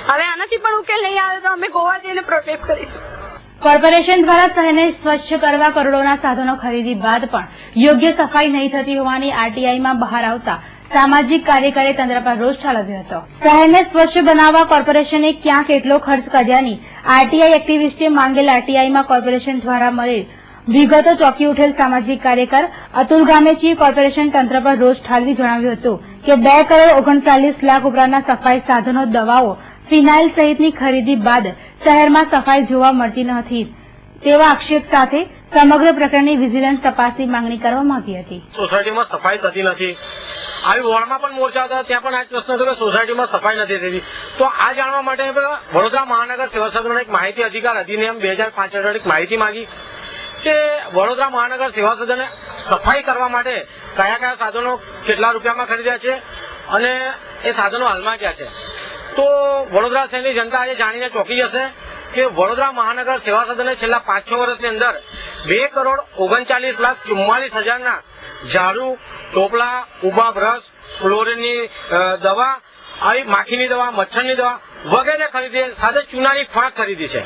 હવે આનાથી પણ ઉકેલ નહીં આવે તો અમે ગોવા જઈને પ્રોટેસ્ટ કરીશું. કોર્પોરેશન દ્વારા શહેરને સ્વચ્છ કરવા કરોડોના સાધનો ખરીદી બાદ પણ યોગ્ય સફાઈ નહીં થતી હોવાની આરટીઆઈમાં બહાર આવતા સામાજિક કાર્યકરે તંત્ર પર રોષ ઠાલવ્યો હતો. શહેરને સ્વચ્છ બનાવવા કોર્પોરેશને ક્યાં કેટલો ખર્ચ કર્યાની આરટીઆઈ એક્ટિવિસ્ટે માંગેલ આરટીઆઈમાં કોર્પોરેશન દ્વારા મળેલ વિગતો ચોંકી ઉઠેલ સામાજિક કાર્યકર અતુલ ગામેચીએ કોર્પોરેશન તંત્ર પર રોષ ઠાલવી જણાવ્યું હતું કે 2 કરોડ 39 લાખ ઉપરાંતના સફાઈ સાધનો, દવાઓ, ફિનાઇલ સહિતની ખરીદી બાદ શહેરમાં સફાઈ જોવા મળતી નથી તેવા આક્ષેપ સાથે સમગ્ર પ્રકરણની વિજિલન્સ તપાસની માંગણી કરવામાં આવી હતી. સોસાયટીમાં સફાઈ થતી નથી. આવી વોર્ડમાં પણ મોરચા હતા, ત્યાં પણ આ જ પ્રશ્ન હતો કે સોસાયટીમાં સફાઈ નથી થતી. તો આ જાણવા માટે વડોદરા મહાનગર સેવા સદનનો એક માહિતી અધિકાર અધિનિયમ 2005 હેઠળ એક માહિતી માંગી કે વડોદરા મહાનગર સેવા સદને સફાઈ કરવા માટે કયા કયા સાધનો કેટલા રૂપિયામાં ખરીદ્યા છે અને એ સાધનો હાલમાં ક્યાં છે. તો વડોદરા શહેરની જનતા આજે જાણીને ચોંકી જશે કે વડોદરા મહાનગર સેવા સદને છેલ્લા 5-6 વર્ષની અંદર 2 કરોડ 39,44,000ના ઝાડુ, ટોપલા, ઉભા બ્રશ, ફ્લોરિનની દવા, આવી માખીની દવા, મચ્છરની દવા વગેરે ખરીદી, સાથે ચૂનાની ફાંક ખરીદી છે.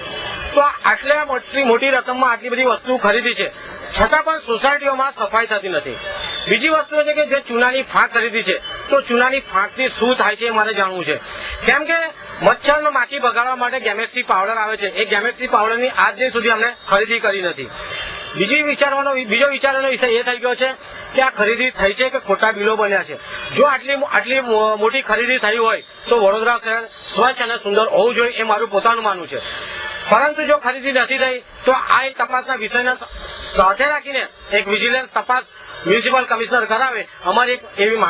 તો આટલા મોટી રકમમાં આટલી બધી વસ્તુ ખરીદી છે, છતાં પણ સોસાયટીઓમાં સફાઈ થતી નથી. બીજી વસ્તુ એ છે કે જે ચૂનાની ફાંક ખરીદી છે, તો ચૂનાની ફાંકથી શું થાય છે એ મારે જાણવું છે. કેમ કે મચ્છરનો માખી ભગાડવા માટે ગેમેક્સી પાવડર આવે છે, એ ગેમેક્સી પાવડરની આજ દિન સુધી અમને ખરીદી કરી નથી. બીજો વિચારવાનો વિષય એ થઈ ગયો છે કે આ ખરીદી થઈ છે કે ખોટા બિલો બન્યા છે. જો આટલી મોટી ખરીદી થઈ હોય તો વડોદરા શહેર સ્વચ્છ અને સુંદર હોવું જોઈએ, એ મારું પોતાનું માનવું છે. પરંતુ જો ખરીદી નથી થઈ તો આ એક તપાસના વિષયને સાથે રાખીને એક વિજિલન્સ તપાસ મ્યુનિસિપલ કમિશનર કરાવે, અમારી એવી માંગ